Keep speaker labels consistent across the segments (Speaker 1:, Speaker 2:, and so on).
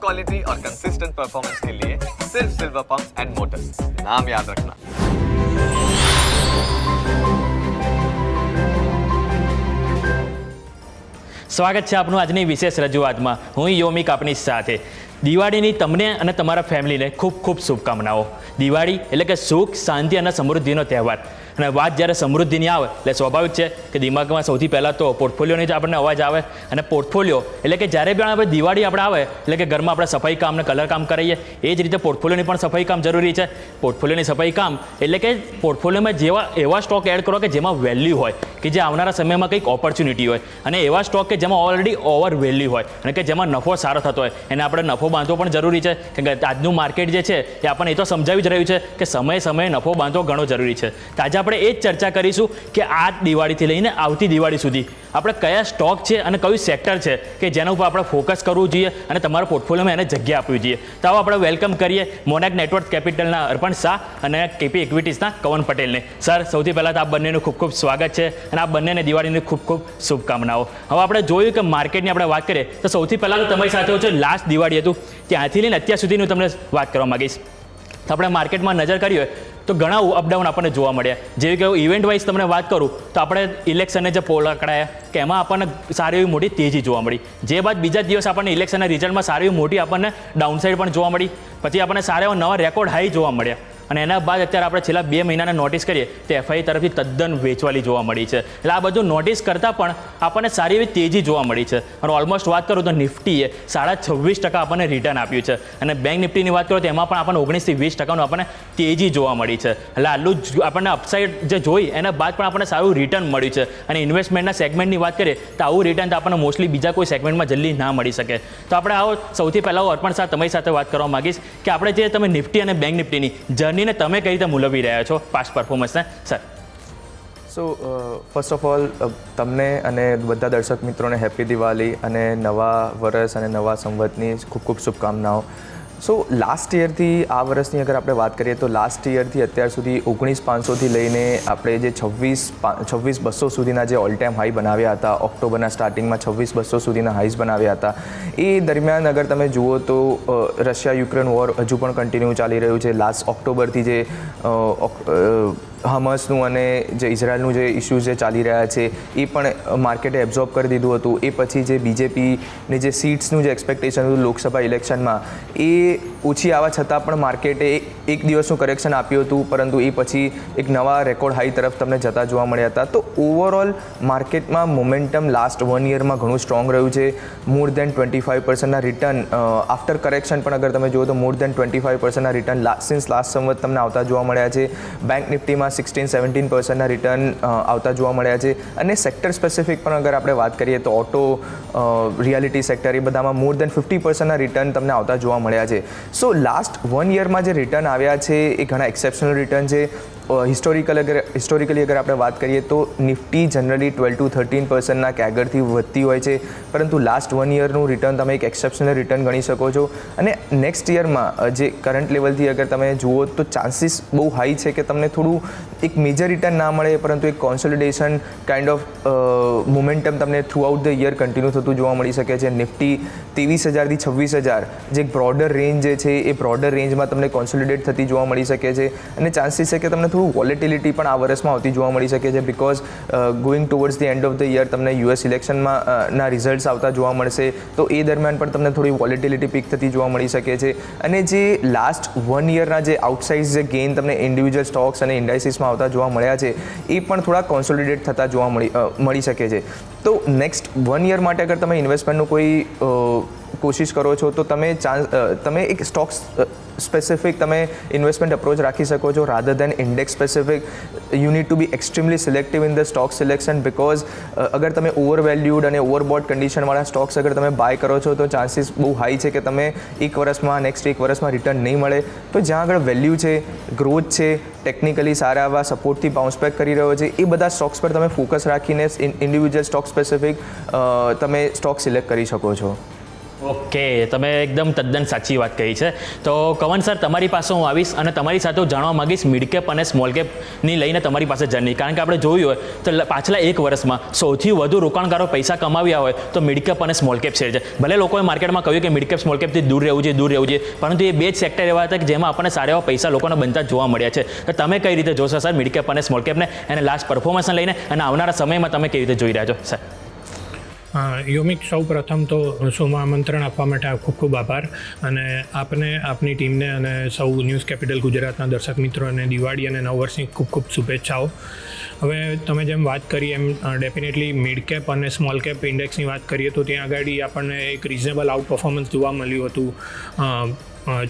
Speaker 1: Quality और consistent performance के लिए सिर्फ सिल्वर पंप्स एंड मोटर्स, नाम याद रखना।
Speaker 2: સ્વાગત છે આપનું આજની વિશેષ રજૂઆતમાં. હું યોમિક આપની સાથે. દિવાળીની તમને અને તમારા ફેમિલીને ખૂબ ખૂબ શુભકામનાઓ. દિવાળી એટલે કે સુખ, શાંતિ અને સમૃદ્ધિનો તહેવાર. અને વાત જ્યારે સમૃદ્ધિની આવે એટલે સ્વાભાવિક છે કે દિમાગમાં સૌથી પહેલાં તો પોર્ટફોલિયોની જ આપણને અવાજ આવે. અને પોર્ટફોલિયો એટલે કે જ્યારે પણ આપણે દિવાળી આપણે આવે એટલે કે ઘરમાં આપણે સફાઈ કામ ને કલર કામ કરીએ, એ જ રીતે પોર્ટફોલિયોની પણ સફાઈ કામ જરૂરી છે. પોર્ટફોલિયોની સફાઈ કામ એટલે કે પોર્ટફોલિયોમાં એવા સ્ટોક એડ કરો કે જેમાં વેલ્યુ હોય, કે જે આવનારા સમયમાં કંઈક ઓપોર્ચ્યુનિટી હોય, અને એવા સ્ટોક કે જેમાં ઓલરેડી ઓવર વેલ્યુ હોય અને કે જેમાં નફો સારો થતો હોય, એને આપણે નફો બાંધવો પણ જરૂરી છે. કેમ કે આજનું માર્કેટ જે છે એ આપણને એ તો સમજાવી જ રહ્યું છે કે સમયે નફો બાંધવો ઘણો જરૂરી છે. તો આજે આપણે એ જ ચર્ચા કરીશું કે આ દિવાળીથી લઈને આવતી દિવાળી સુધી આપણે કયા સ્ટોક છે અને કયું સેક્ટર છે કે જેના ઉપર આપણે ફોકસ કરવું જોઈએ અને તમારા પોર્ટફોલિયોમાં એને જગ્યા આપવી જોઈએ. તો આવો આપણે વેલકમ કરીએ મોનેક નેટવર્ક કેપિટલના અર્પણ શાહ અને કેપી ઇક્વિટીઝના કવન પટેલને. સર, સૌથી પહેલાં તો આપ બંનેનું ખૂબ ખૂબ સ્વાગત છે અને આ બંનેને દિવાળીની ખૂબ ખૂબ શુભકામનાઓ. હવે આપણે જોયું કે માર્કેટની આપણે વાત કરીએ તો સૌથી પહેલાં તો તમારી સાથે છે લાસ્ટ દિવાળી હતું ત્યાંથી લઈને અત્યાર સુધીનું તમને વાત કરવા માગીશ. તો આપણે માર્કેટમાં નજર કરી હોય તો ઘણા અપડાઉન આપણને જોવા મળ્યા. જેવી કે ઇવેન્ટ વાઇઝ તમને વાત કરું તો આપણે ઇલેક્શનને જે પોલ કરાયા કે એમાં આપણને સારી એવી મોટી તેજી જોવા મળી. જે બાદ બીજા દિવસ આપણને ઇલેક્શનના રિઝલ્ટમાં સારી એવી મોટી આપણને ડાઉનસાઇડ પણ જોવા મળી. પછી આપણને સારા એવા નવા રેકોર્ડ હાઈ જોવા મળ્યા. અને એના બાદ અત્યારે આપણે છેલ્લા 2 મહિનાના નોટિસ કરીએ તો એફઆઈ તરફથી તદ્દન વેચવાલી જોવા મળી છે. એટલે આ બધું નોટિસ કરતાં પણ આપણને સારી એવી તેજી જોવા મળી છે. અને ઓલમોસ્ટ વાત કરું તો નિફ્ટીએ 26.5% આપણને રિટર્ન આપ્યું છે. અને બેંક નિફ્ટીની વાત કરું તો એમાં પણ આપણને 19 થી 20% આપણને તેજી જોવા મળી છે. એટલે આટલું આપણને અપસાઇડ જે જોઈ એના બાદ પણ આપણને સારું રિટર્ન મળ્યું છે. અને ઇન્વેસ્ટમેન્ટના સેગમેન્ટની વાત કરીએ તો આવું રિટર્ન તો આપણને મોસ્ટલી બીજા કોઈ સેગમેન્ટમાં જલ્દી ના મળી શકે. તો આપણે આવો સૌથી પહેલાં અર્પણ સાહેબ તમારી સાથે વાત કરવા માગીશ કે આપણે જે તમે નિફ્ટી અને બેંક નિફ્ટીની જર્નીને તમે કઈ રીતે મૂલવી રહ્યા છો પાસ્ટ પરફોર્મન્સને, sir?
Speaker 3: So first of all તમને અને બધા દર્શક મિત્રોને હેપી દિવાળી અને નવા વર્ષ અને નવા સંવતની ખૂબ ખૂબ શુભકામનાઓ. સો લાસ્ટ યરથી આ વર્ષની અગર આપણે વાત કરીએ તો લાસ્ટ યરથી અત્યાર સુધી 19,500થી લઈને આપણે જે 26,200 સુધીના જે ઓલ ટાઈમ હાઈ બનાવ્યા હતા, ઓક્ટોબરના સ્ટાર્ટિંગમાં 26,200 સુધીના હાઈસ બનાવ્યા હતા. એ દરમિયાન અગર તમે જુઓ તો રશિયા યુક્રેન વોર હજુ પણ કન્ટિન્યુ ચાલી રહ્યું છે. લાસ્ટ ઓક્ટોબરથી જે હમસનું અને જે ઇઝરાયલનું જે ઇસ્યુઝ જે ચાલી રહ્યા છે એ પણ માર્કેટે એબ્ઝોર્બ કરી દીધું હતું. એ પછી જે બીજેપીની જે સીટ્સનું જે એક્સપેક્ટેશન હતું લોકસભા ઇલેક્શનમાં એ ઓછી આવવા છતાં પણ માર્કેટે એક દિવસનું કરેક્શન આપ્યું હતું, પરંતુ એ પછી એક નવા રેકોર્ડ હાઈ તરફ તમને જતા જોવા મળ્યા હતા. તો ઓવરઓલ માર્કેટમાં મોમેન્ટમ લાસ્ટ 1 યરમાં ઘણું સ્ટ્રોંગ રહ્યું છે. મોર દેન 25%ના રિટર્ન આફ્ટર કરેક્શન પણ અગર તમે જુઓ તો મોર દેન 25%ના રિટર્ન સિન્સ લાસ્ટ સંવત તમને આવતા જોવા મળ્યા છે. બેંક નિફ્ટીમાં 16-17%ના રિટર્ન આવતા જોવા મળ્યા છે. અને સેક્ટર સ્પેસિફિક પણ અગર આપણે વાત કરીએ તો ઓટો, રિયાલિટી સેક્ટર, એ બધામાં મોર દેન 50%ના રિટર્ન તમને આવતા જોવા મળ્યા છે. સો લાસ્ટ 1 યરમાં જે રિટર્ન આવ્યા છે એ ઘણા એક્સેપ્શનલ રિટર્ન છે. હિસ્ટોરિકલી અગર આપણે વાત કરીએ તો નિફ્ટી જનરલી 12-13%ના કેગરથી વધતી હોય છે, પરંતુ લાસ્ટ 1 યરનું રિટર્ન તમે એક એક્સેપ્શનલ રિટર્ન ગણી શકો છો. અને નેક્સ્ટ યરમાં જે કરંટ લેવલથી અગર તમે જુઓ તો ચાન્સીસ બહુ હાઈ છે કે તમને થોડું એક મેજર રિટર્ન ના મળે, પરંતુ એક કોન્સોલિડેશન કાઇન્ડ ઓફ મોમેન્ટમ તમને through out the year continue થતું જોવા મળી શકે છે. નિફ્ટી 23,000થી 26,000 જે એક બ્રોડર રેન્જ જે છે એ બ્રોડર રેન્જમાં તમને કોન્સોલિડેટ થતી જોવા મળી શકે છે. અને ચાન્સીસ છે કે તમને થોડું વોલેટિલિટી પણ આ વર્ષમાં આવતી જોવા મળી શકે છે, because going towards the end of the year તમને યુએસ ઇલેક્શનમાં ના રિઝલ્ટ્સ આવતા જોવા મળશે. તો એ દરમિયાન પણ તમને થોડી વોલેટિલિટી પીક થતી જોવા મળી શકે છે. અને જે લાસ્ટ 1 યરના જે આઉટસાઇડ જે ગેઇન તમને ઇન્ડિવિજ્યુઅલ સ્ટોક્સ અને ઇન્ડાઇસીસમાં આવતા જોવા મળ્યા છે એ પણ થોડા કોન્સોલિડેટ થતા જોવા મળી શકે છે. તો નેક્સ્ટ 1 યર માટે અગર તમે ઇન્વેસ્ટમેન્ટનું કોઈ કોશિશ કરો છો તો તમે એક સ્ટોક્સ સ્પેસિફિક તમે ઇન્વેસ્ટમેન્ટ અપ્રોચ રાખી શકો છો rather than index specific. You need to be extremely selective in the stock selection, because અગર તમે ઓવરવેલ્યુડ અને ઓવરબોટ કન્ડિશનવાળા સ્ટોક્સ અગર તમે બાય કરો છો તો ચાન્સીસ બહુ હાઈ છે કે તમે નેક્સ્ટ એક વર્ષમાં રિટર્ન નહીં મળે. તો જ્યાં આગળ વેલ્યુ છે, ગ્રોથ છે, ટેકનિકલી સારા એવા સપોર્ટથી બાઉન્સ બેક કરી રહ્યો છે, એ બધા સ્ટોક્સ પર તમે ફોકસ રાખીને ઇન્ડિવિજ્યુઅલ સ્ટોક સ્પેસિફિક તમે સ્ટોક સિલેક્ટ કરી શકો છો.
Speaker 2: ઓકે, તમે એકદમ તદ્દન સાચી વાત કહી છે. તો કવન સર, તમારી પાસે હું આવીશ અને તમારી સાથે હું જાણવા માંગીશ મિડ કેપ અને સ્મોલ કેપની લઈને તમારી પાસે જર્ની. કારણ કે આપણે જોયું હોય તો પાછલા 1 વર્ષમાં સૌથી વધુ રોકાણકારો પૈસા કમાવ્યા હોય તો મિડ કેપ અને સ્મોલ કેપ શેર છે. ભલે લોકોએ માર્કેટમાં કહ્યું કે મિડ કેપ સ્મોલ કેપથી દૂર રહેવું જોઈએ, પરંતુ એ બે જ સેક્ટર એવા હતા કે જેમાં આપણને સારા એવા પૈસા લોકોને બનતા જોવા મળ્યા છે. તો તમે કઈ રીતે જોશો સર મિડ કેપ અને સ્મોલ કેપને અને લાસ્ટ પરફોર્મન્સને લઈને, અને આવનારા સમયમાં તમે કેવી રીતે જોઈ રહ્યા છો સર?
Speaker 4: યોમિક, સૌ પ્રથમ તો શોમાં આમંત્રણ આપવા માટે ખૂબ ખૂબ આભાર, અને આપને, આપની ટીમને અને સૌ ન્યૂઝ કેપિટલ ગુજરાતના દર્શક મિત્રોને દિવાળી અને નવ વર્ષની ખૂબ ખૂબ શુભેચ્છાઓ. હવે તમે જેમ વાત કરી એમ ડેફિનેટલી મિડ કેપ અને સ્મોલ કેપ ઇન્ડેક્સની વાત કરીએ તો ત્યાં આગળ આપણને એક રિઝનેબલ આઉટ પરફોર્મન્સ જોવા મળ્યું હતું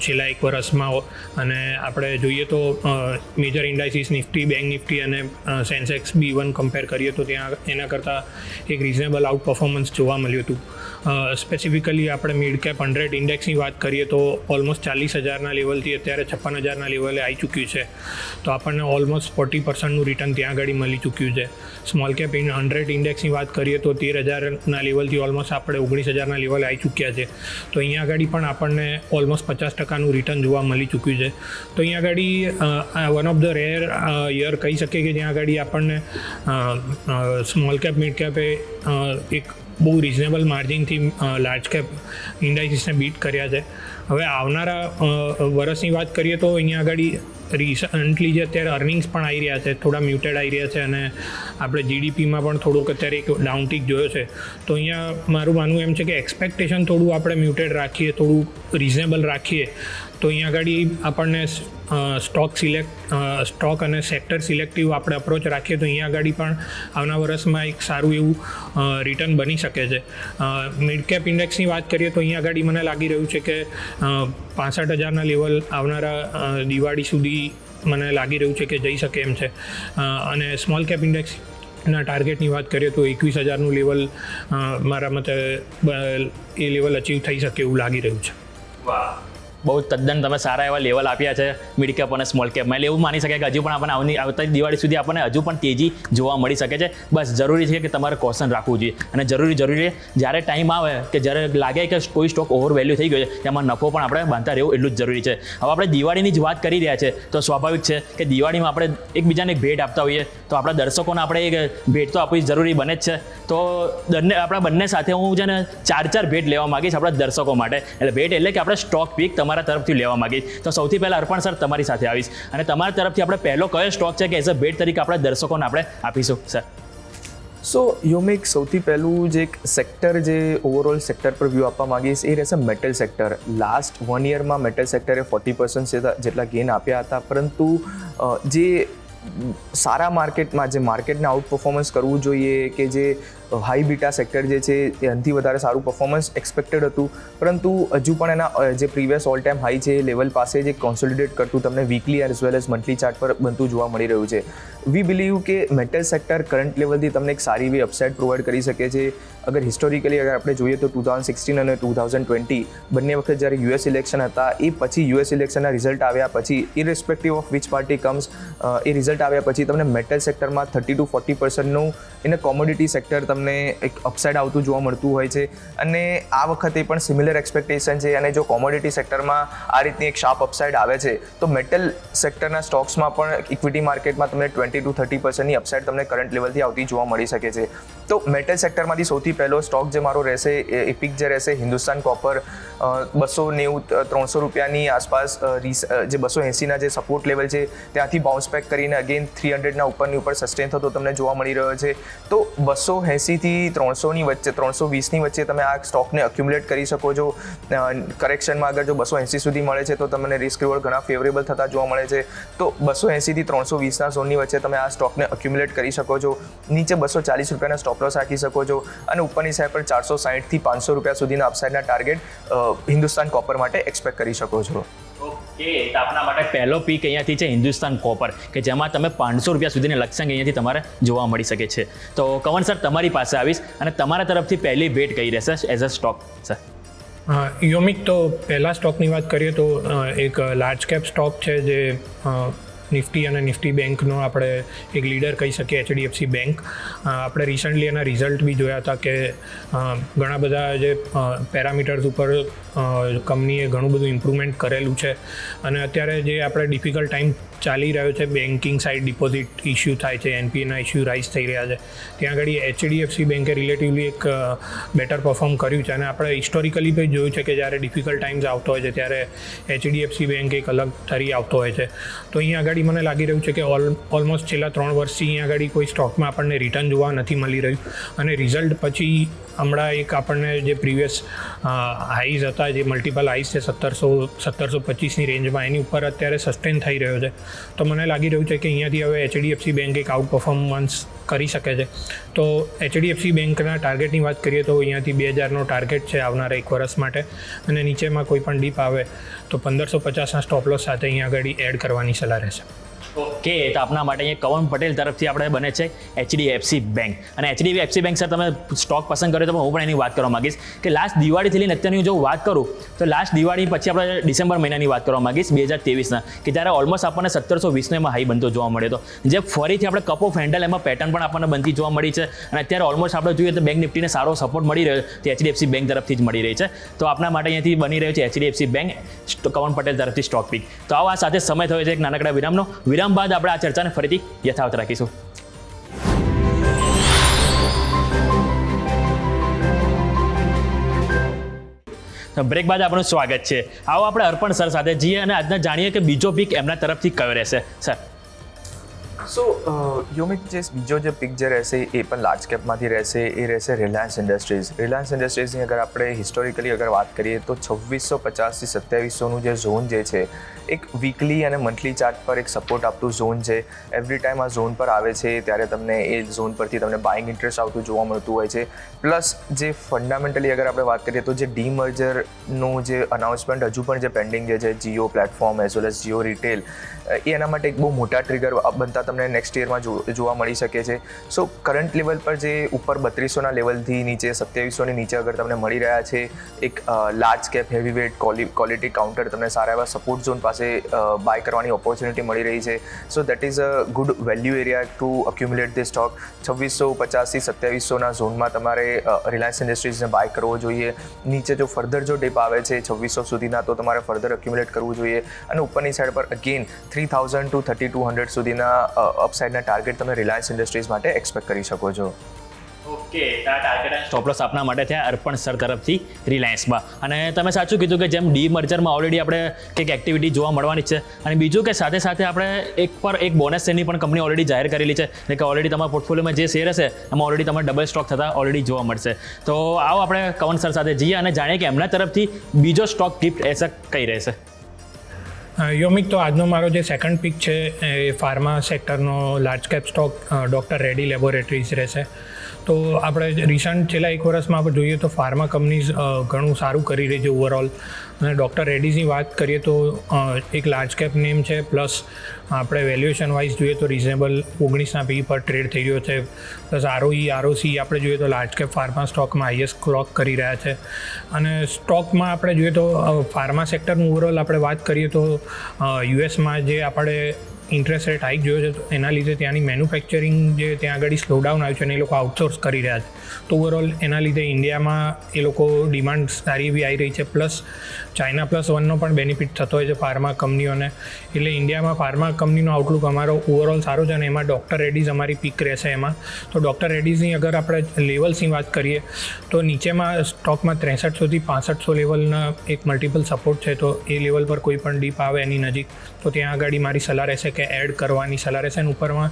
Speaker 4: છેલ્લા 1 વર્ષમાં. અને આપણે જોઈએ તો મેજર ઇન્ડાઇસીસ નિફ્ટી, બેંક નિફ્ટી અને સેન્સેક્સ B1 કમ્પેર કરીએ તો ત્યાં એના કરતાં એક રિઝનેબલ આઉટ પરફોર્મન્સ જોવા મળ્યું હતું. સ્પેસિફિકલી આપણે મિડ કેપ 100 ઇન્ડેક્સની વાત કરીએ તો ઓલમોસ્ટ 40,000ના લેવલથી અત્યારે 56,000ના લેવલે આવી ચૂક્યું છે. તો આપણને ઓલમોસ્ટ 40%નું રિટર્ન ત્યાં આગળ મળી ચૂક્યું છે. સ્મોલ કેપ 100 ઇન્ડેક્સની વાત કરીએ તો 13,000ના લેવલથી ઓલમોસ્ટ આપણે 19,000ના લેવલે આવી ચૂક્યા છે. તો અહીંયા આગળ પણ આપણને ઓલમોસ્ટ 50%નું રિટર્ન જોવા મળી ચૂક્યું છે. તો અહીંયા આગળ one of the rare year કહી શકીએ કે જ્યાં આગળ આપણને સ્મોલ કેપ, મિડ કેપે એક બહુ રિઝનેબલ માર્જિનથી લાર્જ કેપ ઇન્ડાઇસીસને બીટ કર્યા છે. હવે આવનારા વર્ષની વાત કરીએ તો અહીંયા આગળ રિસન્ટલી જે અત્યારે અર્નિંગ્સ પણ આવી રહ્યા છે, થોડા મ્યુટેડ આવી રહ્યા છે, અને આપણે જીડીપીમાં પણ થોડુંક અત્યારે એક ડાઉનટીક જોયો છે. તો અહીંયા મારું માનવું એમ છે કે એક્સપેક્ટેશન થોડું આપણે મ્યુટેડ રાખીએ, થોડું રિઝનેબલ રાખીએ તો અહીંયા આગળ આપણને સ્ટોક અને સેક્ટર સિલેક્ટિવ આપણે અપ્રોચ રાખીએ તો અહીંયા આગળ પણ આવનાર વર્ષમાં એક સારું એવું રિટર્ન બની શકે છે. મિડ કેપ ઇન્ડેક્સની વાત કરીએ તો અહીંયા આગળ મને લાગી રહ્યું છે કે 65,000ના લેવલ આવનારા દિવાળી સુધી મને લાગી રહ્યું છે કે જઈ શકે એમ છે. અને સ્મોલ કેપ ઇન્ડેક્સના ટાર્ગેટની વાત કરીએ તો 21,000નું લેવલ મારા મતે એ લેવલ અચીવ થઈ શકે એવું લાગી રહ્યું છે.
Speaker 2: બહુ તદ્દન તમે સારા એવા લેવલ આપ્યા છે મિડ કેપ અને સ્મોલ કેપમાં. એટલે એવું માની શકાય કે હજુ પણ આપણને આવતા દિવાળી સુધી આપણને હજુ પણ તેજી જોવા મળી શકે છે. બસ જરૂરી છે કે તમારે કોશન રાખવું જોઈએ, અને જરૂરી જ્યારે ટાઈમ આવે કે જ્યારે લાગે કે કોઈ સ્ટોક ઓવર વેલ્યુ થઈ ગયો છે તેમાં નફો પણ આપણે બાંધતા રહેવું એટલું જ જરૂરી છે. હવે આપણે દિવાળીની જ વાત કરી રહ્યા છે તો સ્વાભાવિક છે કે દિવાળીમાં આપણે એકબીજાને ભેટ આપતા હોઈએ તો આપણા દર્શકોને આપણે એક ભેટ તો આપવી જરૂરી બને જ છે. તો આપણા બંને સાથે હું છે ને 4 ભેટ લેવા માગીશ આપણા દર્શકો માટે. એટલે ભેટ એટલે કે આપણે સ્ટોક પીક તમારા તરફથી લેવા માંગીશ. તો સૌથી પહેલાં અર્પણ સર તમારી સાથે આવીશ, અને તમારા તરફથી આપણે પહેલો કયો સ્ટોક છે કે એઝ અ ભેટ તરીકે આપણા દર્શકોને આપણે આપીશું સર?
Speaker 3: સો યોમિક, સૌથી પહેલું જે એક સેક્ટર, જે ઓવરઓલ સેક્ટર પર વ્યૂ આપવા માંગીશ એ રહેશે મેટલ સેક્ટર. લાસ્ટ 1 યરમાં મેટલ સેક્ટરે 40% જેટલા ગેઇન આપ્યા હતા, પરંતુ જે સારા માર્કેટમાં જે માર્કેટને આઉટ પરફોર્મન્સ કરવું જોઈએ, કે જે હાઈ બીટા સેક્ટર જે છે એનાથી વધારે સારું પરફોર્મન્સ એક્સપેક્ટેડ હતું, પરંતુ હજુ પણ એના જે પ્રીવિયસ ઓલ ટાઈમ હાઈ છે એ લેવલ પાસે જે કોન્સોલિડેટ કરતું તમને weekly as well as monthly chart પર બનતું જોવા મળી રહ્યું છે. વી બિલીવ કે મેટલ સેક્ટર કરંટ લેવલથી તમને એક સારી એવી અપસાઇડ પ્રોવાઈડ કરી શકે છે. અગર હિસ્ટોરિકલી અગર આપણે જોઈએ તો 2016 અને 2020 બંને વખત જ્યારે યુએસ ઇલેક્શન હતા એ પછી યુએસ ઇલેક્શનના રિઝલ્ટ આવ્યા પછી, irrespective of which party comes, એ રિઝલ્ટ આવ્યા પછી તમને મેટલ સેક્ટરમાં 30 to 40%નું એને કોમોડિટી સેક્ટર તમને એક અપસાઇડ આવતું જોવા મળતું હોય છે. અને આ વખતે પણ સિમિલર એક્સપેક્ટેશન છે, અને જો કોમોડિટી સેક્ટરમાં આ રીતની એક શાર્પ અપસાઇડ આવે છે તો મેટલ સેક્ટરના સ્ટોક્સમાં પણ ઇક્વિટી માર્કેટમાં તમને 20 to 30%ની અપસાઇડ તમને કરંટ લેવલથી આવતી જોવા મળી શકે છે. તો મેટલ સેક્ટરમાંથી સૌથી પહેલો સ્ટોક જે મારો રહેશે એ પિક જે રહેશે હિન્દુસ્તાન કોપર. 290-300 રૂપિયાની આસપાસ જે 280ના જે સપોર્ટ લેવલ છે ત્યાંથી બાઉન્સ બેક કરીને અગેન 300ના ઉપરની ઉપર સસ્ટેન થતો તમને જોવા મળી રહ્યો છે. તો 280થી 300ની વચ્ચે, 320ની વચ્ચે તમે આ સ્ટોકને અક્યુમ્યુલેટ કરી શકો છો. કરેક્શનમાં અગર જો 280 સુધી મળે છે તો તમને રિસ્ક રિવોર્ડ ઘણા ફેવરેબલ થતા જોવા મળે છે. તો 280થી 320ના ઝોનની વચ્ચે તમે આ સ્ટોકને અક્યુમ્યુલેટ કરી શકો છો. નીચે 240 રૂપિયાના સ્ટોપ લોસ રાખી શકો છો, અને ઉપરની સાઈડ પર 460થી 500 રૂપિયા સુધીના અપસાઇડના ટાર્ગેટ હિન્દુસ્તાન કોપર માટે એક્સપેક્ટ કરી શકો છો.
Speaker 2: ઓકે, તો આપણા માટે પહેલો પીક અહીંયાથી છે હિન્દુસ્તાન કોપર, કે જેમાં તમે 500 રૂપિયા સુધીની લક્ષ્યાંક અહીંયાથી તમારે જોવા મળી શકે છે. તો કવન સર તમારી પાસે આવીશ, અને તમારા તરફથી પહેલી ભેટ કઈ રહેશે એઝ અ સ્ટોક સર?
Speaker 4: યોમિક, તો પહેલા સ્ટોકની વાત કરીએ તો એક લાર્જ કેપ સ્ટોક છે જે નિફ્ટી અને નિફ્ટી બેંકનો આપણે એક લીડર કહી શકીએ HDFC બેંક. આપણે રિસન્ટલી એના રિઝલ્ટ બી જોયા હતા કે ઘણા બધા જે પેરામીટર્સ ઉપર કંપનીએ ઘણું બધું ઇમ્પ્રુવમેન્ટ કરેલું છે અને અત્યારે જે આપણે ડિફિકલ્ટ ટાઈમ ચાલી રહ્યો છે, બેન્કિંગ સાઇડ ડિપોઝિટ ઇસ્યુ થાય છે, NPAના ઇસ્યુ રાઇઝ થઈ રહ્યા છે, ત્યાં આગળ HDFC બેન્કે રિલેટિવલી એક બેટર પરફોર્મ કર્યું છે. અને આપણે હિસ્ટોરિકલી બી જોયું છે કે જ્યારે ડિફિકલ્ટ ટાઈમ્સ આવતો હોય છે ત્યારે HDFC બેન્ક એક અલગ તરી આવતો હોય છે. તો અહીંયા આગળ મને લાગી રહ્યું છે કે ઓલમોસ્ટ છેલ્લા 3 વર્ષથી અહીંયા આગળ કોઈ સ્ટોકમાં આપણને રિટર્ન જોવા નથી મળી રહ્યું અને રિઝલ્ટ પછી હમણાં એક આપણને જે પ્રીવિયસ હાઈઝ હતા, જે મલ્ટિપલ હાઈઝ છે 1725ની રેન્જમાં, એની ઉપર અત્યારે સસ્ટેન થઈ રહ્યો છે. તો મને લાગી રહ્યું છે કે અહીંયાથી હવે HDFC બેન્ક એક આઉટ પરફોર્મન્સ કરી શકે છે. તો HDFC બેન્કના ટાર્ગેટની વાત કરીએ તો અહીંયાથી 2000નો ટાર્ગેટ છે આવનારા 1 વર્ષ માટે અને નીચેમાં કોઈ પણ ડીપ આવે તો 1550ના સ્ટોપ લોસ સાથે અહીંયા આગળ એડ કરવાની સલાહ રહેશે.
Speaker 2: ઓકે, તો આપના માટે અહીંયા કવન પટેલ તરફથી આપણે બને છે HDFC બેંક. અને HDFC બેંક સર તમે સ્ટોક પસંદ કર્યો તો હું પણ એની વાત કરવા માગીશ કે લાસ્ટ દિવાળીથી લઈને અત્યારની જો વાત કરું તો લાસ્ટ દિવાળી પછી આપણે ડિસેમ્બર મહિનાની વાત કરવા માગીશ 2023ના, કે ત્યારે ઓલમોસ્ટ આપણને 1720નો એમાં હાઈ બનતો જોવા મળ્યો હતો, જે ફરીથી આપણે કપ ઓફ હેન્ડલ એમાં પેટર્ન પણ આપણને બનતી જોવા મળી છે. અને અત્યારે ઓલમોસ્ટ આપણે જોઈએ તો બેંક નિફ્ટીને સારો સપોર્ટ મળી રહ્યો છે, તે HDFC બેંક તરફથી જ મળી રહી છે. તો આપના માટે અહીંયાથી બની રહ્યો છે HDFC બેંક કવન પટેલ તરફથી સ્ટોક પીક. તો આ સાથે સમય થયો છે એક નાનકડા વિરામનો. વિરામ બાદ આપણે આ ચર્ચાને ફરીથી યથાવત રાખીશું. બ્રેક બાદ આપણું સ્વાગત છે. આવો આપણે અર્પણ સર સાથે જઈએ અને આજના જાણીએ કે બીજો પીક એમના તરફથી કયો રહેશે. સર,
Speaker 3: સો યોમિક, જે બીજો જે પિક જે રહેશે એ પણ લાર્જ કેપમાંથી રહેશે, એ રહેશે રિલાયન્સ ઇન્ડસ્ટ્રીઝ. રિલાયન્સ ઇન્ડસ્ટ્રીઝની અગર આપણે હિસ્ટોરિકલી અગર વાત કરીએ તો 2650થી 2700નું જે ઝોન જે છે એક વીકલી અને મંથલી ચાર્ટ પર એક સપોર્ટ આપતું ઝોન છે. એવરી ટાઈમ આ ઝોન પર આવે છે ત્યારે તમને એ ઝોન પરથી તમને બાઇંગ ઇન્ટરેસ્ટ આવતું જોવા મળતું હોય છે. પ્લસ જે ફંડામેન્ટલી અગર આપણે વાત કરીએ તો જે ડીમર્જરનું જે અનાઉન્સમેન્ટ હજુ પણ જે પેન્ડિંગ છે Jio platform as well as Jio retail, એ એના માટે એક બહુ મોટા ટ્રિગર બનતા તમને નેક્સ્ટ યરમાં જોવા મળી શકે છે. સો કરંટ લેવલ પર જે ઉપર 3200ના લેવલથી નીચે 2700ની નીચે અગર તમને મળી રહ્યા છે એક large cap heavy weight quality counter, તમને સારા એવા સપોર્ટ ઝોન પાસે બાય કરવાની ઓપોર્ચ્યુનિટી મળી રહી છે. So that is a good value area to accumulate the stock. 2650થી 2700ના ઝોનમાં તમારે રિલાયન્સ ઇન્ડસ્ટ્રીઝને બાય કરવો જોઈએ. નીચે જો ફર્ધર જો ડિપ આવે છે 2600 સુધીના તો તમારે ફર્ધર અક્યુમ્યુલેટ કરવું જોઈએ. અને ઉપરની સાઈડ પર અગેન 3000 ટુ 3200 સુધીના અપસાઇડના ટાર્ગેટ તમે રિલાયન્સ ઇન્ડસ્ટ્રીઝ માટે એક્સપેક્ટ કરી શકો છો.
Speaker 2: ઓકે, આ ટાર્ગેટ એન્ડ સ્ટોપ લોસ આપના માટે થયા અર્પણ સર તરફથી રિલાયન્સમાં. અને તમે સાચું કીધું કે જેમ ડીમર્જરમાં ઓલરેડી આપણે કંઈક એક્ટિવિટી જોવા મળવાની છે. અને બીજું કે સાથે સાથે આપણે એક બોનસ શેરની પણ કંપની ઓલરેડી જાહેર કરેલી છે, એટલે કે ઓલરેડી તમારા પોર્ટફોલિયોમાં જે શેર હશે એમાં ઓલરેડી તમારે ડબલ સ્ટોક થતા ઓલરેડી જોવા મળશે. તો આવો આપણે કવન સર સાથે જઈએ અને જાણીએ કે એમના તરફથી બીજો સ્ટોક ગિફ્ટ એસા કઈ રહેશે.
Speaker 4: યોમિક, તો આજનો મારો જે સેકન્ડ પિક છે એ ફાર્મા સેક્ટરનો large cap stock doctor Reddy laboratories રહેશે. તો આપણે રિસન્ટ છેલ્લા 1 વર્ષમાં આપણે જોઈએ તો ફાર્મા કંપનીઝ ઘણું સારું કરી રહી છે ઓવરઓલ. અને ડૉક્ટર રેડીઝની વાત કરીએ તો એક લાર્જ કેપ નેમ છે, પ્લસ આપણે વેલ્યુએશન વાઇઝ જોઈએ તો રિઝનેબલ 19ના પી પર ટ્રેડ થઈ રહ્યો છે. પ્લસ ROC આપણે જોઈએ તો લાર્જ કેપ ફાર્મા સ્ટોકમાં હાઈએસ્ટ ક્લોક કરી રહ્યા છે. અને સ્ટોકમાં આપણે જોઈએ તો ફાર્મા સેક્ટરનું ઓવરઓલ આપણે વાત કરીએ તો યુએસમાં જે આપણે ઇન્ટરેસ્ટ રેટ હાઈક જોયો છે તો એના લીધે ત્યાંની મેન્યુફેક્ચરિંગ જે ત્યાં આગળ સ્લોડાઉન આવ્યું છે અને એ લોકો આઉટસોર્સ કરી રહ્યા છે. તો ઓવરઓલ એના લીધે ઇન્ડિયામાં એ લોકો ડિમાન્ડ સારી એવી આવી રહી છે. પ્લસ ચાઇના +1નો પણ બેનિફિટ થતો હોય છે ફાર્મા કંપનીઓને. એટલે ઇન્ડિયામાં ફાર્મા કંપનીનો આઉટલુક અમારો ઓવરઓલ સારો છે અને એમાં ડૉક્ટર રેડીઝ અમારી પીક રહેશે એમાં. તો ડૉક્ટર રેડીઝની અગર આપણે લેવલ્સની વાત કરીએ તો નીચેમાં સ્ટોકમાં 6300થી 6500 લેવલના એક મલ્ટિપલ સપોર્ટ છે. તો એ લેવલ પર કોઈ પણ ડીપ આવે એની નજીક તો ત્યાં આગળ મારી સલાહ રહેશે કે એડ કરવાની સલાહ રહેશે. અને ઉપરમાં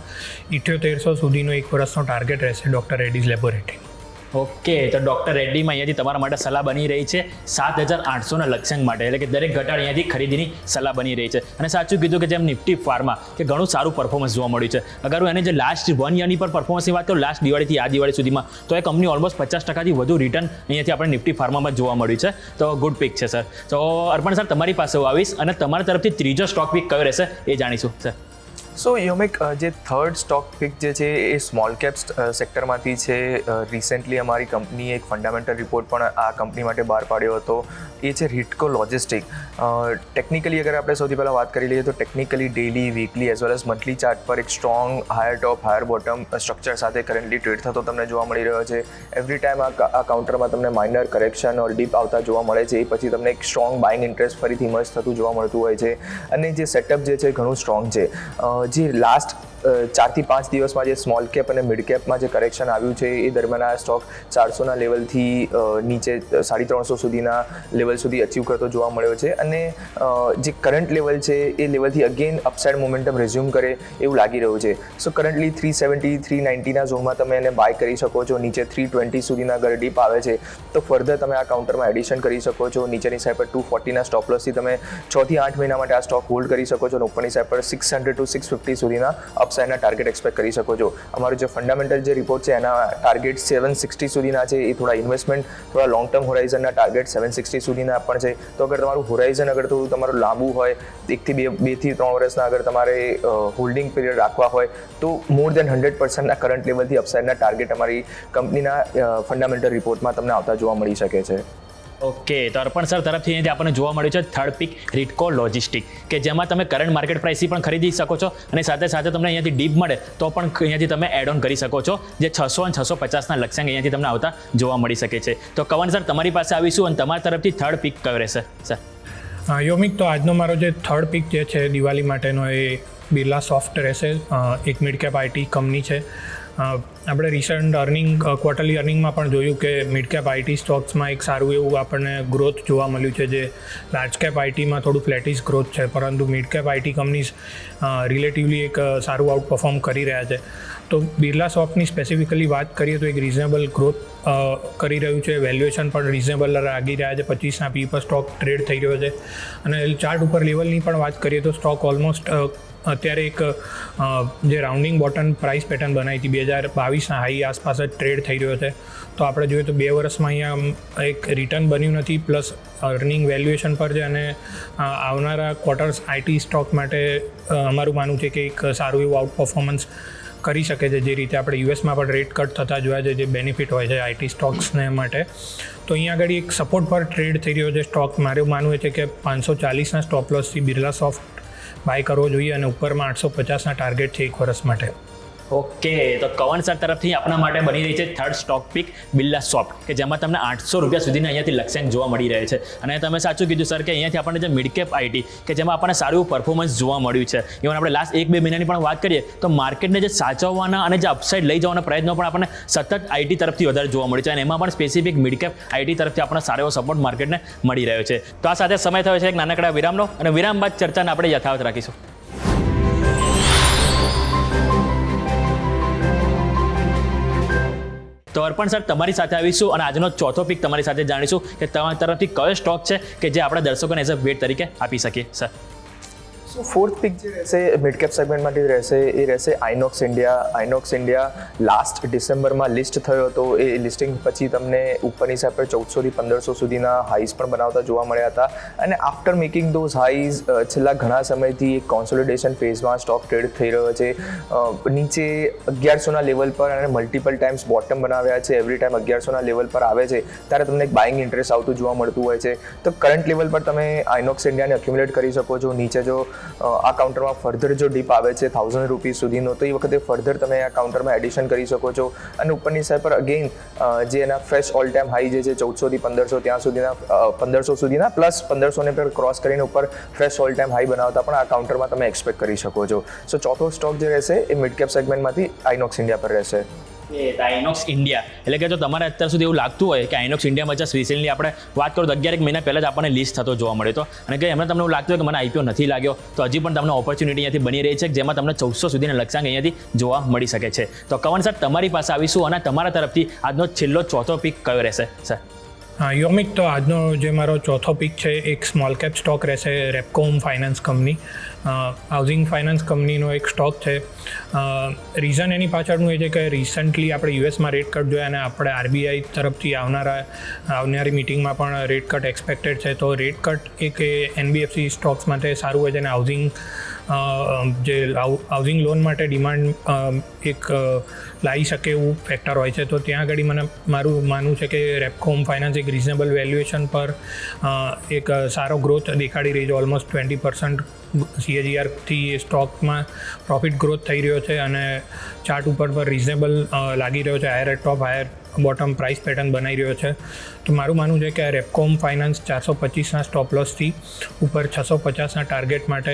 Speaker 4: 7800 સુધીનો 1 વર્ષનો ટાર્ગેટ રહેશે ડૉક્ટર રેડીઝ લેબોરેટરી.
Speaker 2: ઓકે, તો ડૉક્ટર રેડ્ડીમાં અહીંયાથી તમારા માટે સલાહ બની રહી છે 7800ના લક્ષ્યાંક માટે, એટલે કે દરેક ઘટાડ અહીંયાથી ખરીદીની સલાહ બની રહી છે. અને સાચું કીધું કે જેમ નિફ્ટી ફાર્મા કે ઘણું સારું પરફોર્મન્સ જોવા મળ્યું છે. અગર હું એને જે લાસ્ટ 1 યરની પર પરફોર્મન્સની વાત કરું લાસ્ટ દિવાળીથી આ દિવાળી સુધીમાં, તો એ કંપની ઓલમોસ્ટ 50%થી વધુ રિટર્ન અહીંયાથી આપણે નિફ્ટી ફાર્મામાં જોવા મળ્યું છે. તો ગુડ પિક છે સર. તો અર્પણ સર તમારી પાસે હું આવીશ અને તમારા તરફથી ત્રીજો સ્ટોક પિક કયો રહેશે એ જાણીશું સર.
Speaker 3: સો યોમિક જે થર્ડ સ્ટોક પિક જે છે એ સ્મોલ કેપ સેક્ટરમાંથી છે. રિસેન્ટલી અમારી કંપનીએ એક ફંડામેન્ટલ રિપોર્ટ પણ આ કંપની માટે બહાર પાડ્યો હતો. એ છે હિટકો લોજિસ્ટિક. ટેકનિકલી અગર આપણે સૌથી પહેલાં વાત કરી લઈએ તો technically daily weekly as well as monthly chart પર એક સ્ટ્રોંગ હાયર ટોપ હાયર બોટમ સ્ટ્રક્ચર સાથે કરન્ટલી ટ્રેડ થતો તમને જોવા મળી રહ્યો છે. એવરી ટાઈમ આ કાઉન્ટરમાં તમને માઇનર કરેક્શન ઓર ડીપ આવતા જોવા મળે છે. એ પછી તમને એક સ્ટ્રોંગ બાઇંગ ઇન્ટરેસ્ટ ફરીથી ઇમર્જ થતું જોવા મળતું હોય છે. અને જે સેટઅપ જે છે ઘણું સ્ટ્રોંગ છે. જે લાસ્ટ 4 થી 5 દિવસમાં જે સ્મોલ કેપ અને મિડ કેપમાં જે કરેક્શન આવ્યું છે એ દરમિયાન આ સ્ટોક 400ના લેવલથી નીચે 350 સુધીના લેવલ સુધી અચીવ કરતો જોવા મળ્યો છે. અને જે કરંટ લેવલ છે એ લેવલથી અગેન અપસાઇડ મોમેન્ટમ રિઝ્યુમ કરે એવું લાગી રહ્યું છે. સો કરન્ટલી 370 390ના ઝોનમાં તમે એને બાય કરી શકો છો. નીચે 320 સુધીના અગર ડીપ આવે છે તો ફર્ધર તમે આ કાઉન્ટરમાં એડિશન કરી શકો છો. નીચેની સાઈડ પર 240ના સ્ટોપ લોસથી તમે 6 થી 8 મહિના માટે આ સ્ટોક હોલ્ડ કરી શકો છો. અને ઉપરની સાઈડ પર 600 to 650 સુધીના અપસાઇડના ટાર્ગેટ એક્સપેક્ટ કરી શકો છો. અમારું જે ફંડામેન્ટલ જે રિપોર્ટ છે એના ટાર્ગેટ 760 સુધીના છે. એ થોડા ઇન્વેસ્ટમેન્ટ થોડા લોંગ ટર્મ હોરાઇઝનના ટાર્ગેટ 760 સુધીના પણ છે. તો અગર તમારું હોરાઇઝન અગર થોડું તમારું લાંબુ હોય 1 થી 2 થી 3 વર્ષના અગર તમારે હોલ્ડિંગ પીરિયડ રાખવા હોય તો મોર દેન 100%ના કરંટ લેવલથી અપસાઇડના ટાર્ગેટ અમારી કંપનીના ફંડામેન્ટલ રિપોર્ટમાં તમને આવતા જોવા મળી શકે છે.
Speaker 2: ઓકે, તો અર્પણ સર તરફથી અહીંયાથી આપણને જોવા મળ્યું છે થર્ડ પિક હિટકો લોજિસ્ટિક, કે જેમાં તમે કરંટ માર્કેટ પ્રાઇસથી પણ ખરીદી શકો છો અને સાથે સાથે તમને અહીંયાથી ડીપ મળે તો પણ અહીંયાથી તમે એડ ઓન કરી શકો છો. જે 600 અને 650ના લક્ષ્યાંક અહીંયાથી તમને આવતા જોવા મળી શકે છે. તો કવન સર તમારી પાસે આવીશું અને તમારા તરફથી થર્ડ પિક કયો રહેશે સર?
Speaker 4: યોમિક, તો આજનો મારો જે થર્ડ પિક જે છે દિવાળી માટેનો એ બિરલા સોફ્ટ રહેશે. એક મિડ કેપ આઈટી કંપની છે. આપણે રિસન્ટ ક્વાર્ટરલી અર્નિંગમાં પણ જોયું કે મિડ કેપ આઈટી સ્ટોક્સમાં એક સારું એવું આપણને ગ્રોથ જોવા મળ્યું છે. જે લાર્જ કેપ આઈટીમાં થોડું ફ્લેટિશ ગ્રોથ છે, પરંતુ mid cap IT companies relatively એક સારું આઉટ પરફોર્મ કરી રહ્યા છે. તો બિરલા સોફ્ટની સ્પેસિફિકલી વાત કરીએ તો એક રિઝનેબલ ગ્રોથ કરી રહ્યું છે. વેલ્યુએશન પણ રિઝનેબલ લાગી રહ્યા છે. 25ના પી પર સ્ટોક ટ્રેડ થઈ રહ્યો છે. અને ચાર્ટ ઉપર લેવલની પણ વાત કરીએ તો સ્ટોક ઓલમોસ્ટ અત્યારે એક જે રાઉન્ડિંગ બોટમ પ્રાઇસ પેટર્ન બનાવી હતી 2022ના હાઈ આસપાસ જ ટ્રેડ થઈ રહ્યો છે. તો આપણે જોઈએ તો 2 વર્ષમાં અહીંયા એક રિટર્ન બન્યું નથી, પ્લસ અર્નિંગ વેલ્યુએશન પર છે. અને આવનારા ક્વાર્ટર્સ આઈટી સ્ટોક માટે અમારું માનવું છે કે એક સારું એવું આઉટ પરફોર્મન્સ કરી શકે છે. જે રીતે આપણે યુએસમાં પણ રેટ કટ થતા જોયા છે, જે બેનિફિટ હોય છે આઈટી સ્ટોક્સને માટે. તો અહીંયા આગળ એક સપોર્ટ પર ટ્રેડ થઈ રહ્યો છે સ્ટોક. મારું માનવું છે કે 540ના સ્ટોપ લોસથી બિરલા સોફ્ટ બાય કરવો જોઈએ અને ઉપરમાં 850ના ટાર્ગેટ છે 1 વર્ષ માટે.
Speaker 2: ઓકે, તો કવન સર તરફથી આપણા માટે બની રહી છે third stock pick Birlasoft, કે જેમાં તમને 800 રૂપિયા સુધીના અહીંયાથી લક્ષ્યાંક જોવા મળી રહે છે. અને તમે સાચું કીધું સર કે અહીંયાથી આપણને જે મિડ કેપ આઈટી કે જેમાં આપણને સારું એવું પરફોર્મન્સ જોવા મળ્યું છે. ઇવન આપણે લાસ્ટ 1-2 મહિનાની પણ વાત કરીએ તો માર્કેટને જે સાચવવાના અને જે અપસાઇડ લઈ જવાના પ્રયત્નો પણ આપણને સતત આઈટી તરફથી વધારે જોવા મળ્યું છે. અને એમાં પણ સ્પેસિફિક મિડ કેપ આઈટી તરફથી આપણને સારો એવો સપોર્ટ માર્કેટને મળી રહ્યો છે. તો આ સાથે સમય થયો છે એક નાનકડા વિરામનો, અને વિરામ બાદ ચર્ચાને આપણે યથાવત રાખીશું. તો અર્પણ સર તમારી સાથે આવીશું અને આજનો ચોથો પિક તમારી સાથે જાણીશું કે તમારી તરફથી કયો સ્ટોક છે કે જે આપણા દર્શકોને એઝ અ ભેટ તરીકે આપી શકીએ સર.
Speaker 3: સો ફોર્થ પિક જે રહેશે મિડ કેપ સેગમેન્ટમાંથી રહેશે એ રહેશે INOX India. INOX India last ડિસેમ્બરમાં લિસ્ટ થયો હતો. એ લિસ્ટિંગ પછી તમને ઉપરની સાઈડ પર 1400 થી 1500 સુધીના હાઈઝ પણ બનાવતા જોવા મળ્યા હતા. અને આફ્ટર મેકિંગ ધોઝ હાઈઝ છેલ્લા ઘણા સમયથી એક કોન્સોલિડેશન ફેઝમાં સ્ટોક ટ્રેડ થઈ રહ્યો છે. નીચે 1100ના લેવલ પર અને મલ્ટિપલ ટાઈમ્સ બોટમ બનાવ્યા છે. એવરી ટાઈમ 1100ના લેવલ પર આવે છે ત્યારે તમને એક બાઇંગ ઇન્ટરેસ્ટ આવતું જોવા મળતું હોય છે. તો કરંટ લેવલ પર તમે આઇનોક્સ ઇન્ડિયાને અક્યુમ્યુલેટ કરી શકો છો. નીચે જો આ કાઉન્ટરમાં ફર્ધર જો ડીપ આવે છે 1000 રૂપીઝ સુધીનો તો એ વખતે ફર્ધર તમે આ કાઉન્ટરમાં એડિશન કરી શકો છો. અને ઉપરની સાઈડ પર અગેન જે એના ફ્રેશ ઓલ ટાઈમ હાઈ જે છે 1400 થી 1500 ત્યાં સુધીના 1500 સુધીના પ્લસ 1500ને પર ક્રોસ કરીને ઉપર ફ્રેશ ઓલ ટાઈમ હાઈ બનાવતા પણ આ કાઉન્ટરમાં તમે એક્સપેક્ટ કરી શકો છો. સો ચોથો સ્ટોક જે રહેશે એ મિડ કેપ સેગમેન્ટમાંથી આઇનોક્સ ઇન્ડિયા પર રહેશે.
Speaker 2: આઇનોક્સ ઇન્ડિયા એટલે કે જો તમારે અત્યાર સુધી એવું લાગતું હોય કે આઇનોક્સ ઇન્ડિયામાં જસ્ટ રિસેન્ટલી આપણે વાત કરો તો 11 મહિના પહેલાં જ આપણને લિસ્ટ થતો જોવા મળ્યો હતો, અને કે એમાં તમને એવું લાગતું હોય કે મને આઈપીઓ નથી લાગ્યો, તો હજી પણ તમને ઓપોર્ચ્યુનિટી અહીંયાથી બની રહી છે જેમાં તમને 1400 સુધીના લક્ષ્યાંક અહીંયાથી જોવા મળી શકે છે. તો કવન સર તમારી પાસે આવીશું અને તમારા તરફથી આજનો છેલ્લો ચોથો પિક કયો રહેશે સર?
Speaker 4: યોમિક, તો આજનો જે મારો ચોથો પિક છે એક સ્મોલ કેપ સ્ટોક રહેશે, Repco home finance company. Housing finance કંપનીનો એક સ્ટોક છે. રીઝન એની પાછળનું એ છે કે રિસન્ટલી આપણે યુએસમાં રેટ કટ જોયા અને આપણે આરબીઆઈ તરફથી આવનારી મિટિંગમાં પણ રેટ કટ એક્સપેક્ટેડ છે. તો રેટ કટ એક એનબીએફસી સ્ટોક્સ માટે સારું હોય છે અને હાઉસિંગ લોન માટે ડિમાન્ડ એક લાવી શકે એવું ફેક્ટર હોય છે. તો ત્યાં આગળ મારું માનવું છે કે રેપકો હોમ ફાઇનાન્સ એક રિઝનેબલ વેલ્યુએશન પર એક સારો ગ્રોથ દેખાડી રહી છે. ઓલમોસ્ટ 20% CAGRથી સ્ટોકમાં પ્રોફિટ ગ્રોથ થઈ રહ્યો છે અને ચાર્ટ ઉપર પર રિઝનેબલ લાગી રહ્યો છે. હાયર ટોપ હાયર બોટમ પ્રાઇસ પેટર્ન બનાવી રહ્યો છે. તો મારું માનવું છે કે આ રેપકો હોમ ફાઇનાન્સ 425ના સ્ટોપ લોસથી ઉપર 650ના ટાર્ગેટ માટે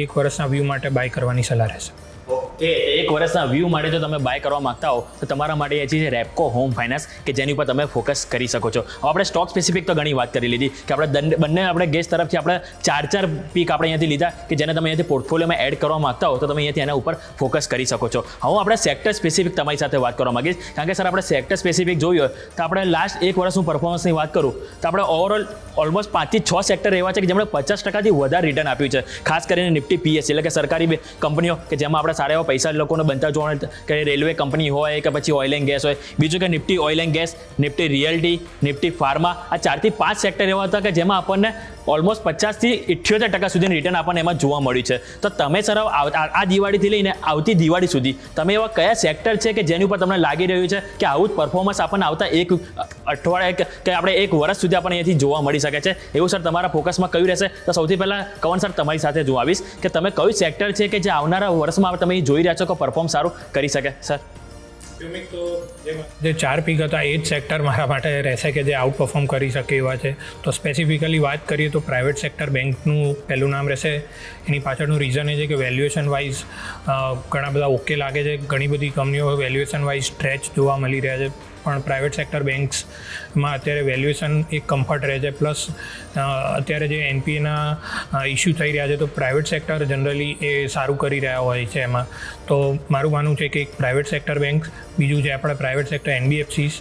Speaker 4: એક વર્ષના વ્યૂ માટે બાય કરવાની સલાહ રહેશે.
Speaker 2: ઓકે, એક વર્ષના વ્યૂ માટે જો તમે બાય કરવા માંગતા હો તો તમારા માટે એ છે રેપકો હોમ ફાઇનાન્સ કે જેની ઉપર તમે ફોકસ કરી શકો છો. હવે આપણે સ્ટોક સ્પેસિફિક તો ઘણી વાત કરી લીધી કે આપણે બંને આપણે ગેસ તરફથી આપણે ચાર પીક આપણે અહીંયાથી લીધા કે જેને તમે અહીંયાથી પોર્ટફોલિયોમાં એડ કરવા માંગતા હો તો તમે અહીંયાથી એના ઉપર ફોકસ કરી શકો છો. હવે આપણે સેક્ટર સ્પેસિફિક તમારી સાથે વાત કરવા માંગીશ કારણ કે સર આપણે સેક્ટર સ્પેસિફિક જોયું હોય તો આપણે લાસ્ટ એક વર્ષનું પરફોર્મન્સની વાત કરું તો આપણે ઓવરઓલ ઓલમોસ્ટ 5 થી 6 સેક્ટર એવા છે કે જેમણે 50%થી વધારે રિટર્ન આપ્યું છે. ખાસ કરીને નિફ્ટી પીએસ એટલે કે સરકારી કંપનીઓ કે જેમાં આપણે સારા એવા પૈસા લોકોને બનતા જોવા, કે રેલવે કંપની હોય કે પછી ઓઇલ એન્ડ ગેસ હોય. બીજું કે Nifty oil and gas, Nifty realty, Nifty pharma, આ 4 થી 5 સેક્ટર એવા હતા કે જેમાં આપણને ઓલમોસ્ટ 50 થી 78% સુધીનું રિટર્ન આપણને એમાં જોવા મળ્યું છે. તો તમે સર આ દિવાળીથી લઈને આવતી દિવાળી સુધી તમે એવા કયા સેક્ટર છે કે જેની ઉપર તમને લાગી રહ્યું છે કે આવું જ પરફોર્મન્સ આપણને આવતા એક અઠવાડિયે કે આપણે એક વર્ષ સુધી આપણને અહીંયાથી જોવા મળી શકે છે એવું સર તમારા ફોકસમાં કયું રહેશે? તો સૌથી પહેલાં કવન સર તમારી સાથે જો આવીશ કે તમે કયું સેક્ટર છે કે જે આવનારા વર્ષમાં તમે જોઈ રહ્યા છો કે પરફોર્મ સારું કરી શકે સર?
Speaker 4: તો જે 4 પીક હતા એ જ સેક્ટર મારા માટે રહેશે કે જે આઉટ પરફોર્મ કરી શકે એવા છે. તો સ્પેસિફિકલી વાત કરીએ તો પ્રાઇવેટ સેક્ટર બેંકનું પહેલું નામ રહેશે. એની પાછળનું રીઝન એ છે કે વેલ્યુએશન વાઇઝ ઘણા બધા ઓકે લાગે છે. ઘણી બધી કંપનીઓ વેલ્યુએશન વાઇઝ સ્ટ્રેચ જોવા મળી રહ્યા છે પણ પ્રાઇવેટ સેક્ટર બેન્ક્સમાં અત્યારે વેલ્યુએશન એક કમ્ફર્ટ રહે છે. પ્લસ અત્યારે જે એનપીએના ઇસ્યુ થઈ રહ્યા છે તો પ્રાઇવેટ સેક્ટર જનરલી એ સારું કરી રહ્યા હોય છે એમાં. તો મારું માનવું છે કે એક પ્રાઇવેટ સેક્ટર બેંક, બીજું છે આપણે પ્રાઇવેટ સેક્ટર એનબીએફસીસ,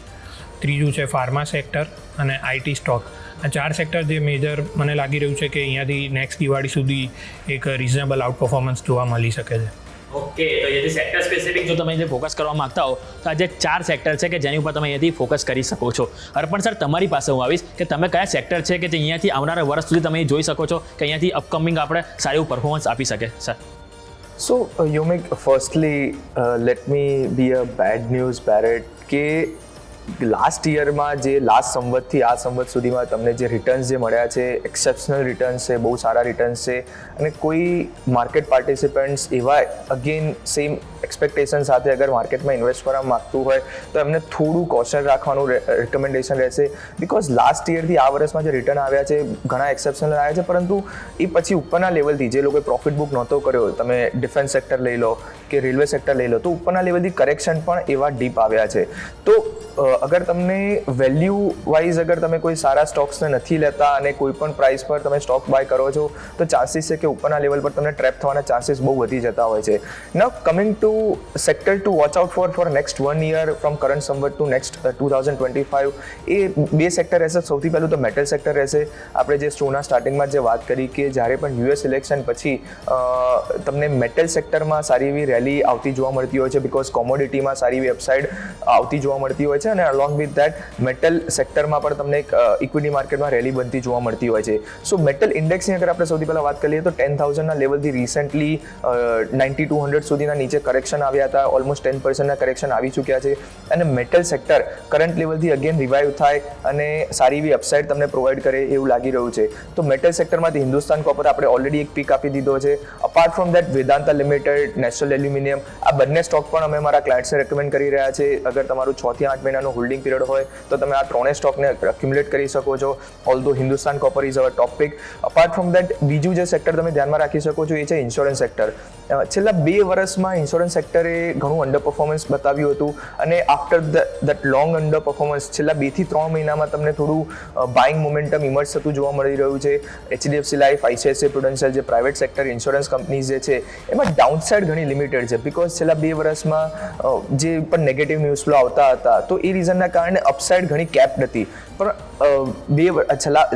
Speaker 4: ત્રીજું છે ફાર્મા સેક્ટર અને આઈટી સ્ટોક. આ 4 સેક્ટર જે મેજર મને લાગી રહ્યું છે કે અહીંયાથી નેક્સ્ટ દિવાળી સુધી એક રિઝનેબલ આઉટ પરફોર્મન્સ જોવા મળી શકે છે.
Speaker 2: ઓકે, તો અહીંયાથી સેક્ટર સ્પેસિફિક જો તમે જે ફોકસ કરવા માંગતા હો તો આ જે 4 સેક્ટર છે કે જેની ઉપર તમે અહીંયાથી ફોકસ કરી શકો છો. અર્પણ સર તમારી પાસે હું આવીશ કે તમે કયા સેક્ટર છે કે જે અહીંયાથી આવનારા વર્ષ સુધી તમે જોઈ શકો છો કે અહીંયાથી અપકમિંગ આપણે સારું એવું પરફોર્મન્સ આપી શકે sir?
Speaker 3: So, Yomik, firstly, let me be a bad news parrot કે લાસ્ટ યરમાં જે લાસ્ટ સંવતથી આ સંવત સુધીમાં તમને જે રિટર્ન્સ જે મળ્યા છે એક્સેપ્શનલ રિટર્ન્સ છે, બહુ સારા રિટર્ન્સ છે અને કોઈ માર્કેટ પાર્ટિસિપન્ટ્સ એવા અગેન સેમ એક્સપેક્ટેશન સાથે અગર માર્કેટમાં ઇન્વેસ્ટ કરવા માગતું હોય તો એમને થોડું કોશન રાખવાનું રિકમેન્ડેશન રહેશે. બિકોઝ લાસ્ટ યરથી આ વર્ષમાં જે રિટર્ન આવ્યા છે ઘણા એક્સેપ્શનલ આવ્યા છે પરંતુ એ પછી ઉપરના લેવલથી જે લોકોએ પ્રોફિટ બુક નહોતો કર્યો, તમે ડિફેન્સ સેક્ટર લઈ લો કે રેલવે સેક્ટર લઈ લો, તો ઉપરના લેવલથી કરેક્શન પણ એવા ડીપ આવ્યા છે. તો અગર તમને વેલ્યુ વાઇઝ અગર તમે કોઈ સારા સ્ટોક્સને નથી લેતા અને કોઈ પણ પ્રાઇસ પર તમે સ્ટોક બાય કરો છો તો ચાન્સીસ છે કે ઉપરના લેવલ પર તમને ટ્રેપ થવાના ચાન્સીસ બહુ વધી જતા હોય છે. Now coming to sector to watch out for next 1 year from current Samvat to next 2025, એ બે સેક્ટર રહેશે. સૌથી પહેલું તો મેટલ સેક્ટર રહેશે. આપણે જે શોના સ્ટાર્ટિંગમાં જે વાત કરી કે જ્યારે પણ યુએસ ઇલેક્શન પછી તમને મેટલ સેક્ટરમાં સારી એવી રેલી આવતી જોવા મળતી હોય છે બિકોઝ કોમોડિટીમાં સારી એવી અપસાઇડ આવતી જોવા મળતી હોય છે અને અલોંગ વિથ દેટ મેટલ સેક્ટરમાં પણ તમને એક ઇક્વિટી માર્કેટમાં રેલી બનતી જોવા મળતી હોય છે. સો મેટલ ઇન્ડેક્સની અગર આપણે સૌથી પહેલાં વાત કરીએ તો 10,000ના લેવલથી રિસેન્ટલી 9200 સુધીના નીચે કરેક્શન આવ્યા હતા. ઓલમોસ્ટ 10%ના કરેક્શન આવી ચૂક્યા છે અને મેટલ સેક્ટર કરંટ લેવલથી અગેન રિવાઇવ થાય અને સારી એવી અપસાઇડ તમને પ્રોવાઈડ કરે એવું લાગી રહ્યું છે. તો મેટલ સેક્ટરમાંથી હિન્દુસ્તાન કોપર આપણે ઓલરેડી એક પીક આપી દીધો છે. Apart from that Vedanta limited, national aluminium, આ બંને સ્ટોક પણ અમે મારા ક્લાયન્ટ્સને રેકમેન્ડ કરી રહ્યા છે. અગર તમારું 6 થી 8 મહિનાનું હોલ્ડિંગ પીરિયડ હોય તો તમે આ ત્રણેય સ્ટોકને એક્યુમ્યુલેટ કરી શકો છો. Although Hindustan copper is our top pick. Apart from that બીજું જે સેક્ટર તમે ધ્યાનમાં રાખી શકો છો એ છે ઇન્સ્યોરન્સ સેક્ટર. છેલ્લા 2 વર્ષમાં ઇન્સ્યોરન્સ સેક્ટરે ઘણું અંડર પરફોર્મન્સ બતાવ્યું હતું અને after that long under performance છેલ્લા 2 થી 3 મહિનામાં તમને થોડું બાઇંગ મોમેન્ટમ ઇમર્જ થતું જોવા મળી રહ્યું છે. એચડીએફસી લાઈફ, આઈસીઆઈસીઆઈ પ્રુડન્શિયલ જે પ્રાઇવેટ સેક્ટર ઇન્સ્યોરન્સ કંપનીઝ જે છે એમાં ડાઉનસાઇડ ઘણી લિમિટેડ છે બિકોઝ છેલ્લા 2 વર્ષમાં જે પણ નેગેટિવ ન્યૂઝ ફ્લો આવતા હતા તો એ રીઝનના કારણે અપસાઇડ ઘણી કેપ હતી. પણ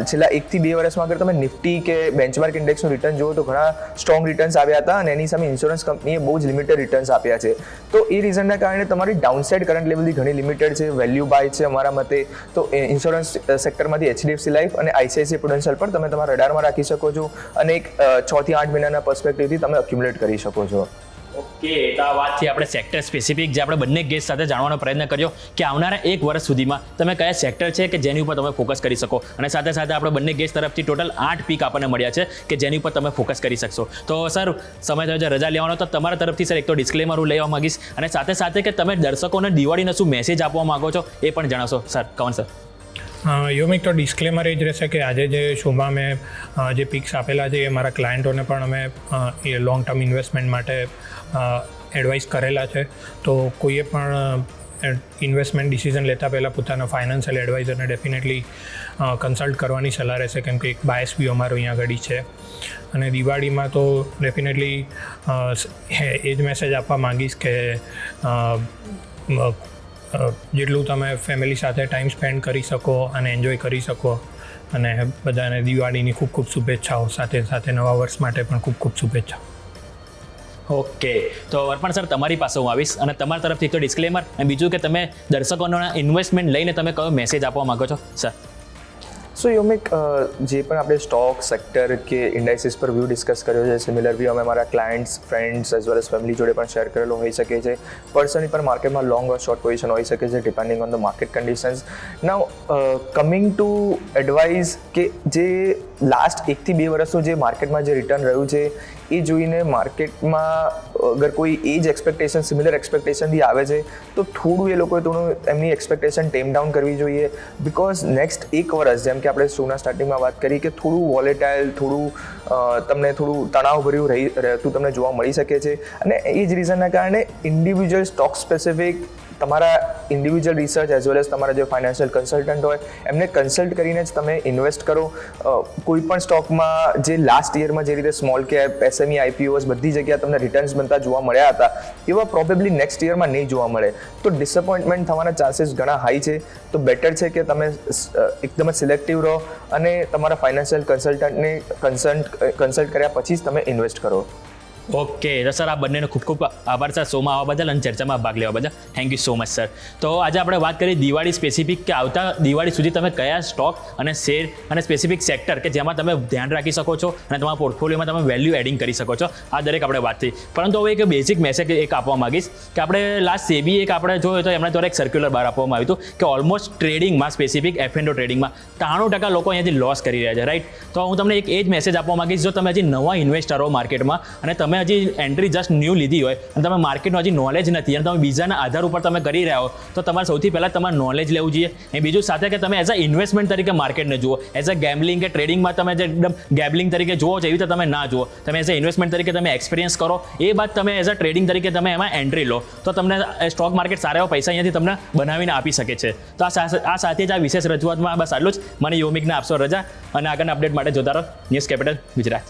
Speaker 3: છેલ્લા 1 થી 2 વર્ષમાં અગર તમે નિફ્ટી કે બેન્ચમાર્ક ઇન્ડેક્સનું રિટર્ન જુઓ તો ઘણા સ્ટ્રોંગ રિટર્ન્સ આવ્યા હતા અને એની સામે ઇન્સ્યોરન્સ કંપનીએ બહુ જ લિમિટેડ રિટર્ન્સ આપ્યા છે. તો એ રીઝનના કારણે તમારી ડાઉનસાઇડ કરંટ લેવલથી ઘણી લિમિટેડ છે. વેલ્યુ બાય છે અમારા મતે. તો ઇન્સ્યોરન્સ સેક્ટરમાંથી HDFC લાઈફ અને ICICI પ્રુડેન્શિયલ પણ તમે તમારા રડારમાં રાખી શકો છો અને એક 6 થી 8 મહિનાના પર્સપેક્ટિવથી તમે અક્યુમ્યુલેટ કરી શકો છો.
Speaker 2: ઓકે, તો આ વાતથી આપણે સેક્ટર સ્પેસિફિક જે આપણે બંને ગેસ્ટ સાથે જાણવાનો પ્રયત્ન કર્યો કે આવનારા 1 વર્ષ સુધીમાં તમે કયા સેક્ટર છે કે જેની ઉપર તમે ફોકસ કરી શકો, અને સાથે સાથે આપણે બંને ગેસ્ટ તરફથી ટોટલ 8 પીક આપણને મળ્યા છે કે જેની ઉપર તમે ફોકસ કરી શકશો. તો સર, સમય થયો છે રજા લેવાનો, તો તમારા તરફથી સર એક તો ડિસ્ક્લેમર હું લેવા માંગીશ, અને સાથે સાથે કે તમે દર્શકોને દિવાળીનો શું મેસેજ આપવા માંગો છો એ પણ જણાવશો સર. કવન સર.
Speaker 4: યોમિક, તો ડિસ્ક્લેમર એ જ રહેશે કે આજે જે શોમાં મેં જે પિક્સ આપેલા છે એ મારા ક્લાયન્ટોને પણ અમે એ લોંગ ટર્મ ઇન્વેસ્ટમેન્ટ માટે એડવાઇસ કરેલા છે. તો કોઈએ પણ ઇન્વેસ્ટમેન્ટ ડિસિઝન લેતા પહેલાં પોતાના ફાઇનાન્શિયલ એડવાઇઝરને ડેફિનેટલી કન્સલ્ટ કરવાની સલાહ રહેશે, કેમ કે એક બાયસ વ્યૂ અમારો અહીંયા આગળ છે. અને દિવાળીમાં તો ડેફિનેટલી એ જ મેસેજ આપવા માંગીશ કે જેટલું તમે ફેમિલી સાથે ટાઈમ સ્પેન્ડ કરી શકો અને એન્જોય કરી શકો, અને બધાને દિવાળીની ખૂબ ખૂબ શુભેચ્છાઓ, સાથે સાથે નવા વર્ષ માટે પણ ખૂબ ખૂબ શુભેચ્છાઓ.
Speaker 2: ઓકે, તો અર્પણ સર, તમારી પાસે હું આવીશ અને તમારા તરફથી તો ડિસ્ક્લેમર, અને બીજું કે તમે દર્શકોના ઇન્વેસ્ટમેન્ટ લઈને તમે કયો મેસેજ આપવા માંગો છો સર.
Speaker 3: સો યોમિક, જે પણ આપણે સ્ટોક સેક્ટર કે ઇન્ડાઇસીસ પર વ્યૂ ડિસ્કસ કર્યો છે, સિમિલર વ્યૂ અમે મારા clients, friends as well as family જોડે પણ શેર કરેલો હોઈ શકે છે. પર્સનલી પણ માર્કેટમાં લોંગ ઓર શોર્ટ પોઝિશન હોઈ શકે છે depending on the market conditions. Now coming two advice, કે જે લાસ્ટ 1 થી 2 વર્ષનું જે માર્કેટમાં જે રિટર્ન રહ્યું છે એ જોઈને માર્કેટમાં અગર કોઈ એ જ એક્સપેક્ટેશન, સિમિલર એક્સપેક્ટેશનથી આવે છે તો થોડું એ લોકોએ થોડું એમની એક્સપેક્ટેશન ટેમ ડાઉન કરવી જોઈએ. બિકોઝ નેક્સ્ટ 1 વર્ષ, જેમ કે આપણે શોના સ્ટાર્ટિંગમાં વાત કરી, કે થોડું વોલેટાઇલ, તમને થોડું તણાવભર્યું રહેતું તમને જોવા મળી શકે છે. અને એ જ રીઝનના કારણે ઇન્ડિવિજ્યુઅલ સ્ટોક સ્પેસિફિક તમારા individual research as well as તમારા જે ફાઇનાન્શિયલ કન્સલ્ટન્ટ હોય એમને કન્સલ્ટ કરીને જ તમે ઇન્વેસ્ટ કરો. કોઈ પણ સ્ટોકમાં જે લાસ્ટ યરમાં જે રીતે સ્મોલ કેપ, SME, IPOs બધી જગ્યાએ તમને રિટર્ન્સ બનતા જોવા મળ્યા હતા, એવા પ્રોબેબલી નેક્સ્ટ યરમાં નહીં જોવા મળે. તો ડિસઅપોઇન્ટમેન્ટ થવાના ચાન્સીસ ઘણા હાઈ છે. તો બેટર છે કે તમે એકદમ જ સિલેક્ટિવ રહો અને તમારા ફાઇનાન્શિયલ કન્સલ્ટન્ટને કન્સલ્ટ કર્યા પછી જ તમે ઇન્વેસ્ટ કરો.
Speaker 2: ઓકે, તો સર, આ બંનેનો ખૂબ ખૂબ આભાર સર શોમાં આવવા બદલ અને ચર્ચામાં ભાગ લેવા બદલ. Thank you so much sir. તો આજે આપણે વાત કરી દિવાળી સ્પેસિફિક, કે આવતા દિવાળી સુધી તમે કયા સ્ટોક અને શેર અને સ્પેસિફિક સેક્ટર કે જેમાં તમે ધ્યાન રાખી શકો છો અને તમારા પોર્ટફોલિયોમાં તમે વેલ્યુ એડિંગ કરી શકો છો, આ દરેક આપણે વાત થઈ. પરંતુ હવે એક બેઝિક મેસેજ એક આપવા માંગીશ કે આપણે લાસ્ટ સેબી એક આપણે જોયું તો એમના દ્વારા એક સર્ક્યુલર બહાર આપવામાં આવ્યું હતું કે ઓલમોસ્ટ ટ્રેડિંગમાં, સ્પેસિફિક F&O ટ્રેડિંગમાં 93% લોકો અહીંયાથી લોસ કરી રહ્યા છે, રાઈટ. તો હું તમને એક એ જ મેસેજ આપવા માંગીશ, જો તમે હજી નવા ઇન્વેસ્ટર હો માર્કેટમાં અને તમે હજી એન્ટ્રી જસ્ટ ન્યૂ લીધી હોય અને તમે માર્કેટનું હજી નોલેજ નથી અને તમે બીજાના આધાર ઉપર તમે કરી રહ્યા હો, તો તમારે સૌથી પહેલાં તમારે નોલેજ લેવું જોઈએ. અને બીજું સાથે કે તમે એઝ અ ઇન્વેસ્ટમેન્ટ તરીકે માર્કેટને જુઓ, એઝ અ ગેમ્બલિંગ કે ટ્રેડિંગમાં તમે જે એકદમ ગેમ્બલિંગ તરીકે જુઓ છો એવી રીતે તમે ના જુઓ. તમે એઝ અ ઇન્વેસ્ટમેન્ટ તરીકે તમે એક્સપિરિયન્સ કરો, એ બાદ તમે એઝ અ ટ્રેડિંગ તરીકે તમે એમાં એન્ટ્રી લો, તો તમને સ્ટોક માર્કેટ સારા એવા પૈસા અહીંયાથી તમને બનાવીને આપી શકે છે. તો આ સાથે જ આ વિશેષ રજૂઆતમાં બસ આટલું જ. મને યોમિકને આપશો રજા અને આગળના અપડેટ માટે જોતા રહો ન્યૂઝ કેપિટલ ગુજરાત.